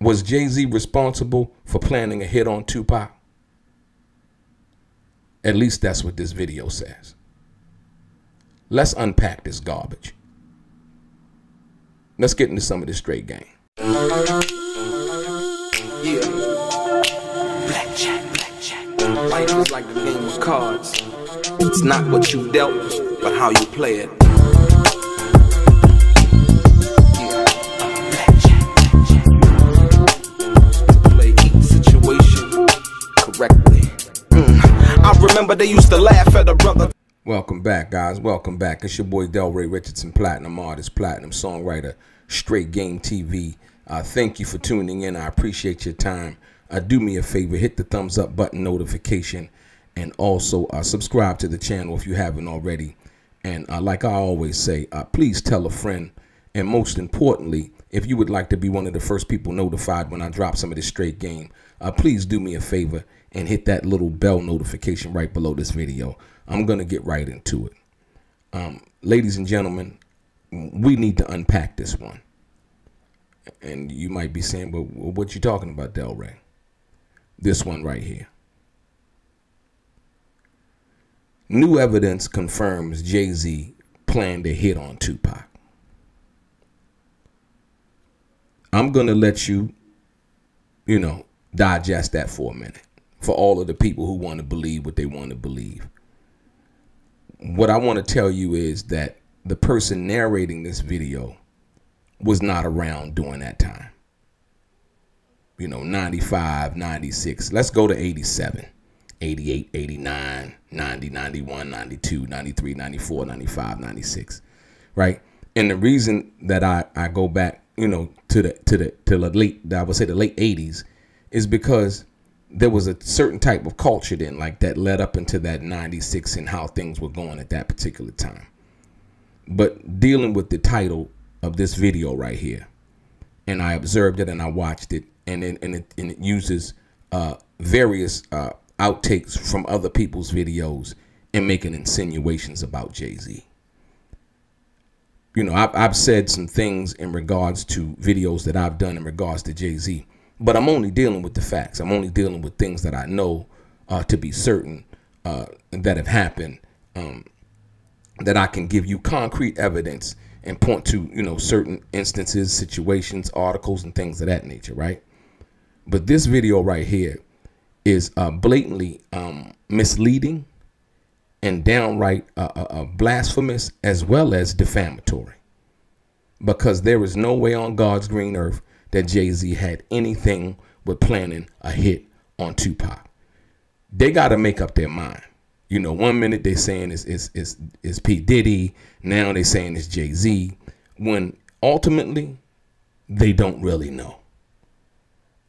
Was Jay-Z responsible for planning a hit on Tupac? At least that's what this video says. Let's unpack this garbage. Let's get into some of this straight game. Yeah. Blackjack. Life is like a game of cards. It's not what you dealt, but how you play it. Yeah. Blackjack. Play each situation correctly. I remember they used to laugh at a brother. Welcome back, guys. Welcome back. It's your boy DELRAY, Richardson, platinum artist, platinum songwriter, Straight Game TV. Thank you for tuning in. I appreciate your time. Do me a favor, hit the thumbs up button, notification, and also subscribe to the channel if you haven't already. And like I always say, please tell a friend. And most importantly, if you would like to be one of the first people notified when I drop some of this straight game, please do me a favor and hit that little bell notification right below this video. I'm going to get right into it. Ladies and gentlemen, we need to unpack this one. And you might be saying, but what you talking about, DELRAY? This one right here. New evidence confirms Jay-Z planned a hit on Tupac. I'm going to let you, digest that for a minute. For all of the people who want to believe what they want to believe. What I want to tell you is that the person narrating this video was not around during that time. 95, 96. Let's go to 87, 88, 89, 90, 91, 92, 93, 94, 95, 96. Right? And the reason that I go back, to the late, I would say the late 80s, is because there was a certain type of culture then, like that led up into that 96 and how things were going at that particular time. But dealing with the title of this video right here, and I observed it and I watched it, and it uses various outtakes from other people's videos and making insinuations about Jay-Z. I've said some things in regards to videos that I've done in regards to Jay-Z. But I'm only dealing with the facts. I'm only dealing with things that I know to be certain that have happened, that I can give you concrete evidence and point to, certain instances, situations, articles, and things of that nature, right? But this video right here is blatantly misleading and downright blasphemous as well as defamatory, because there is no way on God's green earth that Jay-Z had anything with planning a hit on Tupac. They got to make up their mind. 1 minute they saying it's P. Diddy, now they saying it's Jay-Z, when ultimately they don't really know.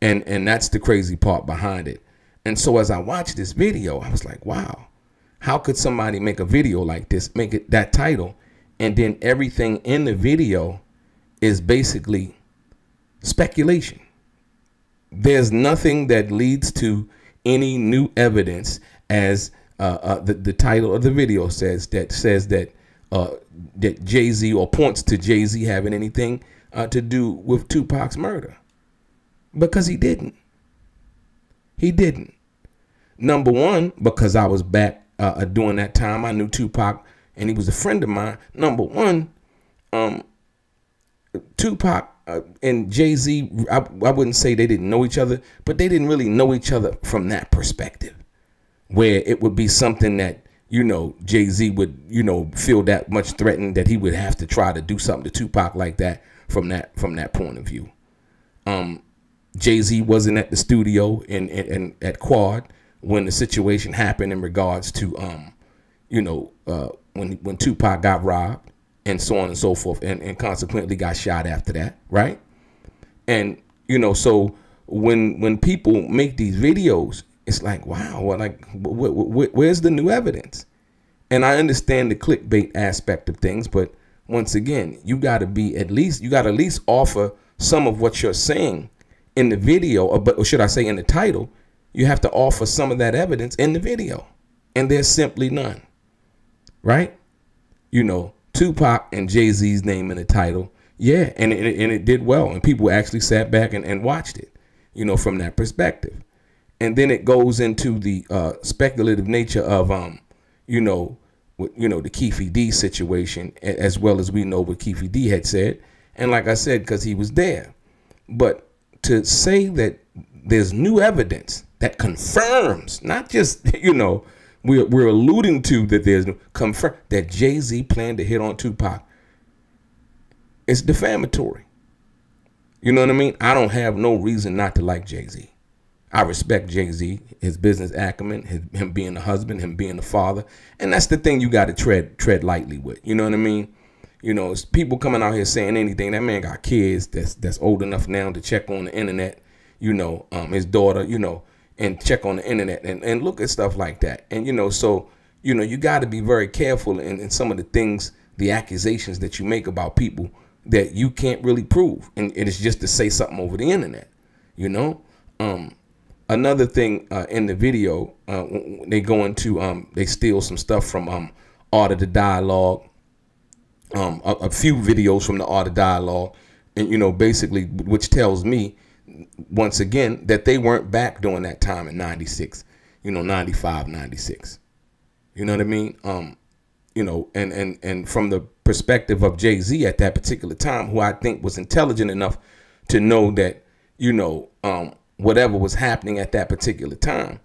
And that's the crazy part behind it. And so as I watched this video, I was like, wow, how could somebody make a video like this, make it that title, and then everything in the video is basically speculation? There's nothing that leads to any new evidence, as the title of the video says that Jay-Z, or points to Jay-Z having anything to do with Tupac's murder, because he didn't. He didn't. Number one, because I was back during that time. I knew Tupac and he was a friend of mine. Number one, Tupac and Jay-Z, I wouldn't say they didn't know each other, but they didn't really know each other from that perspective, where it would be something that, Jay-Z would, feel that much threatened that he would have to try to do something to Tupac like that from that point of view. Jay-Z wasn't at the studio and at Quad when the situation happened in regards to, when Tupac got robbed, and so on and so forth, and consequently got shot after that, right? And, so when people make these videos, it's like, wow, well, like, where's the new evidence? And I understand the clickbait aspect of things, but once again, you got to at least offer some of what you're saying in the video, or should I say in the title. You have to offer some of that evidence in the video, and there's simply none, right? Tupac and Jay-Z's name in the title. Yeah, and it did well, and people actually sat back and watched it, you know, from that perspective. And then it goes into the speculative nature of you know, the Keefe D situation, as well as we know what Keefe D had said. And like I said, because he was there. But to say that there's new evidence that confirms, not just, you know, we're alluding to that there's confirm that Jay-Z planned to hit on Tupac. It's defamatory. You know what I mean? I don't have no reason not to like Jay-Z. I respect Jay-Z, his business acumen, him being a husband, him being a father. And that's the thing you got to tread lightly with. You know what I mean? You know, it's people coming out here saying anything. That man got kids that's old enough now to check on the internet, you know, his daughter, you know, and check on the internet and look at stuff like that. And, you know, so, you know, you got to be very careful in some of the things, the accusations that you make about people that you can't really prove. And it's just to say something over the internet, you know. Another thing in the video, they go into, they steal some stuff from Art of the Dialogue, a few videos from the Art of Dialogue, and, you know, basically, which tells me, once again, that they weren't back during that time in 96, you know, 95, 96. You know what I mean? You know, and from the perspective of Jay-Z at that particular time, who I think was intelligent enough to know that, you know, whatever was happening at that particular time,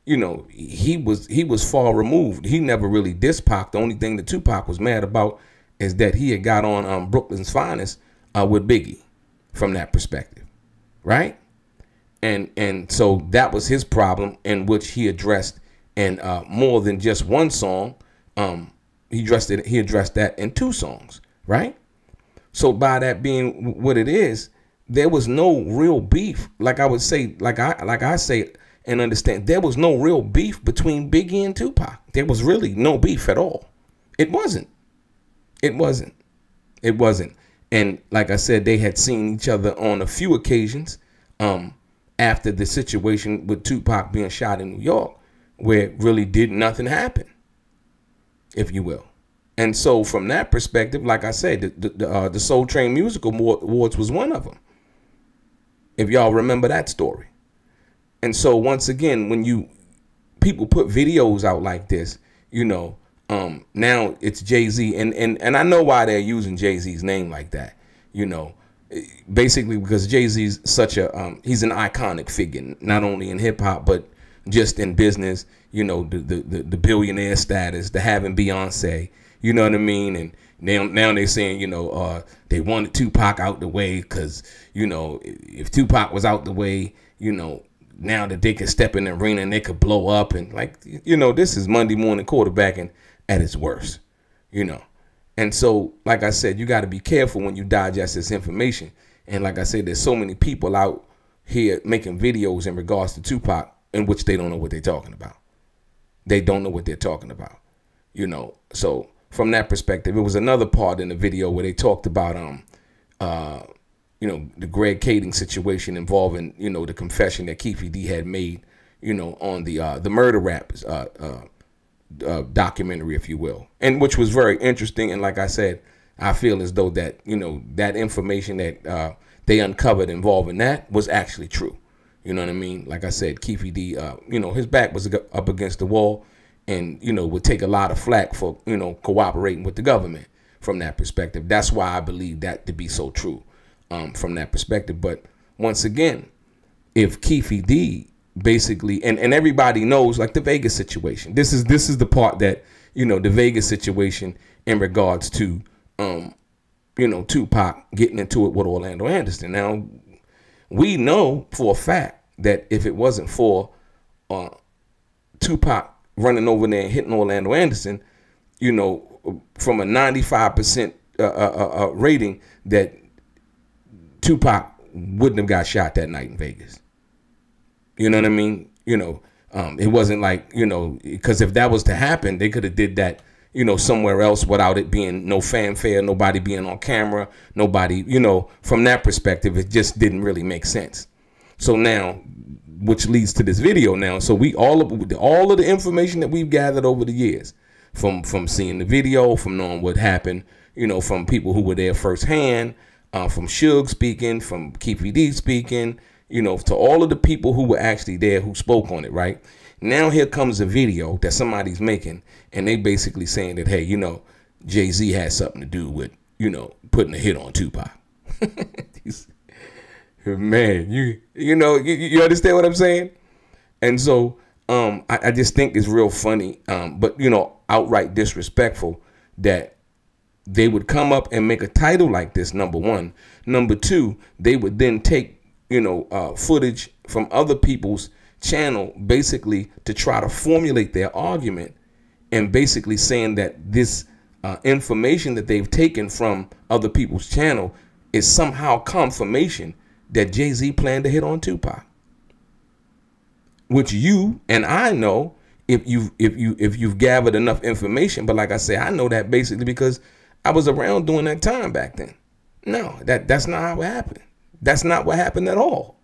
you know, he was far removed. He never really dissed Pac. The only thing that Tupac was mad about is that he had got on Brooklyn's Finest with Biggie from that perspective, right? And so that was his problem, in which he addressed in more than just one song. He addressed that in 2 songs, right? So by that being what it is, there was no real beef. Like I would say, like I say and understand, there was no real beef between Biggie and Tupac. There was really no beef at all. It wasn't. And like I said, they had seen each other on a few occasions after the situation with Tupac being shot in New York, where really nothing happen, if you will. And so from that perspective, like I said, the Soul Train Music Awards was one of them, if y'all remember that story. And so once again, when people put videos out like this, you know, now it's Jay-Z, and I know why they're using Jay-Z's name like that, you know, basically because Jay-Z's such a he's an iconic figure, not only in hip hop but just in business. You know, the billionaire status, the having Beyonce, you know what I mean? And now they're saying, you know, they wanted Tupac out the way because, you know, if Tupac was out the way, you know, now that they could step in the arena and they could blow up, and like, you know, this is Monday morning quarterbacking at its worst, you know. And so, like I said, you got to be careful when you digest this information. And like I said, there's so many people out here making videos in regards to Tupac in which they don't know what they're talking about. They don't know what they're talking about, you know. So from that perspective, it was another part in the video where they talked about, you know, the Greg Kading situation involving, you know, the confession that Keefe D had made, you know, on the Murder Rap documentary, if you will, and which was very interesting. And like I said, I feel as though that, you know, that information that they uncovered involving that was actually true. You know what I mean? Like I said, Keefe D, you know, his back was up against the wall, and, you know, would take a lot of flack for, you know, cooperating with the government from that perspective. That's why I believe that to be so true from that perspective. But once again, if Keefe D basically, and everybody knows, like the Vegas situation, this is the part that, you know, the Vegas situation in regards to, you know, Tupac getting into it with Orlando Anderson. Now, we know for a fact that if it wasn't for Tupac running over there and hitting Orlando Anderson, you know, from a 95% rating, that Tupac wouldn't have got shot that night in Vegas. You know what I mean? You know, it wasn't like, you know, because if that was to happen, they could have did that, you know, somewhere else without it being no fanfare, nobody being on camera, nobody, you know, from that perspective, it just didn't really make sense. So now, which leads to this video now. So we all of the information that we've gathered over the years, from seeing the video, from knowing what happened, you know, from people who were there firsthand, from Suge speaking, from Keefy D speaking, you know, to all of the people who were actually there who spoke on it, right? Now here comes a video that somebody's making, and they basically saying that, hey, you know, Jay-Z had something to do with, you know, putting a hit on Tupac. Man, you know, you understand what I'm saying? And so I just think it's real funny, but, you know, outright disrespectful that they would come up and make a title like this, number one. Number two, they would then take, you know, footage from other people's channel basically to try to formulate their argument, and basically saying that this information that they've taken from other people's channel is somehow confirmation that Jay-Z planned to hit on Tupac. Which you and I know if you've gathered enough information, but like I say, I know that basically because I was around during that time back then. No, that's not how it happened. That's not what happened at all.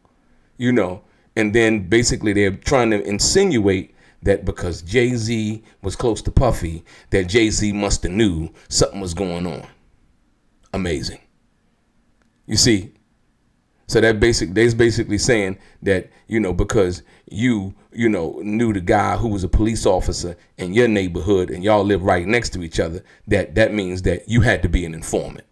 You know, and then basically they're trying to insinuate that because Jay-Z was close to Puffy, that Jay-Z must have knew something was going on. Amazing. You see, so they're basically saying that, you know, because you know, knew the guy who was a police officer in your neighborhood and y'all live right next to each other, that means that you had to be an informant.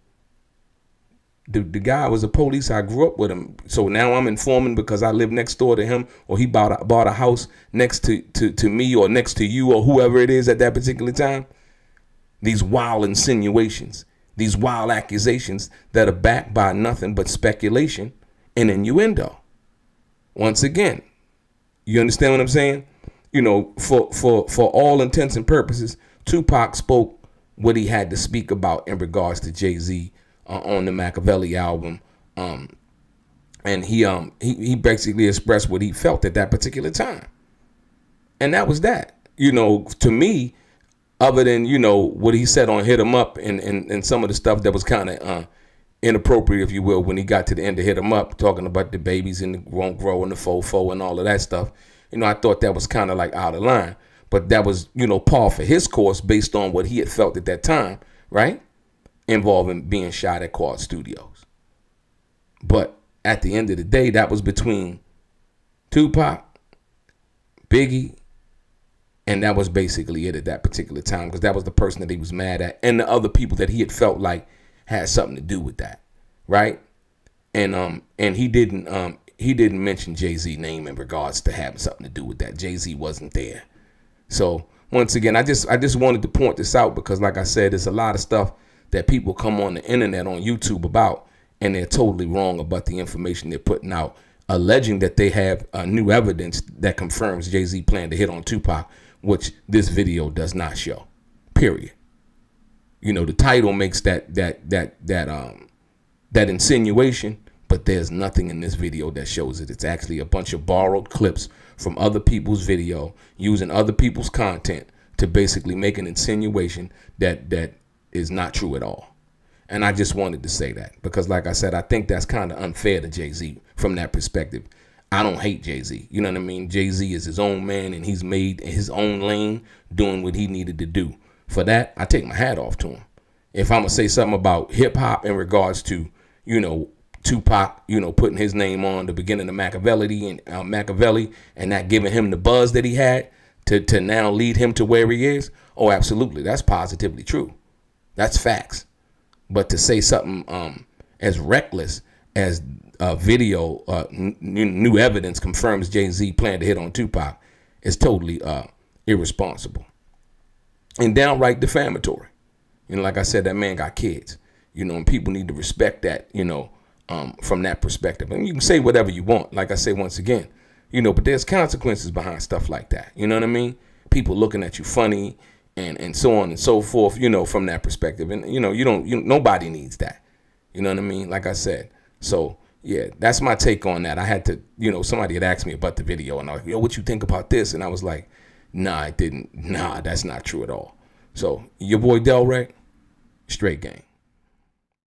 The guy was a police. I grew up with him. So now I'm informing because I live next door to him, or he bought a house next to me or next to you or whoever it is at that particular time. These wild insinuations, these wild accusations that are backed by nothing but speculation and innuendo. Once again, you understand what I'm saying? You know, for all intents and purposes, Tupac spoke what he had to speak about in regards to Jay-Z on the Machiavelli album, and he basically expressed what he felt at that particular time, and that was that. You know, to me, other than, you know, what he said on Hit 'Em Up and some of the stuff that was kind of inappropriate, if you will, when he got to the end of Hit 'Em Up, talking about the babies and the won't grow and the fofo and all of that stuff. You know, I thought that was kind of like out of line, but that was, you know, par for his course based on what he had felt at that time, right? Involving being shot at Quad Studios. But at the end of the day, that was between Tupac, Biggie, and that was basically it at that particular time, because that was the person that he was mad at, and the other people that he had felt like had something to do with that, right? And he didn't mention Jay-Z's name in regards to having something to do with that. Jay-Z wasn't there. So once again, I just wanted to point this out because, like I said, there's a lot of stuff that people come on the internet, on YouTube about, and they're totally wrong about the information they're putting out, alleging that they have new evidence that confirms Jay-Z planned to hit on Tupac, which this video does not show, period. You know, the title makes that insinuation, but there's nothing in this video that shows it. It's actually a bunch of borrowed clips from other people's video, using other people's content to basically make an insinuation that is not true at all. And I just wanted to say that because, like I said, I think that's kind of unfair to Jay-Z from that perspective. I don't hate Jay-Z. You know what I mean? Jay-Z is his own man, and he's made his own lane doing what he needed to do. For that, I take my hat off to him. If I'm going to say something about hip hop in regards to, you know, Tupac, you know, putting his name on the beginning of Machiavelli and not giving him the buzz that he had to now lead him to where he is. Oh, absolutely. That's positively true. That's facts. But to say something as reckless as video, new evidence confirms Jay-Z planned to hit on Tupac is totally irresponsible and downright defamatory. You know, like I said, that man got kids, you know, and people need to respect that, you know, from that perspective. And you can say whatever you want, like I say once again, you know, but there's consequences behind stuff like that. You know what I mean? People looking at you funny and so on and so forth, you know, from that perspective. And, you know, nobody needs that. You know what I mean? Like I said. So, yeah, that's my take on that. I had to, you know, somebody had asked me about the video and I was like, yo, what you think about this? And I was like, nah, I didn't. Nah, that's not true at all. So your boy DELRAY, straight game.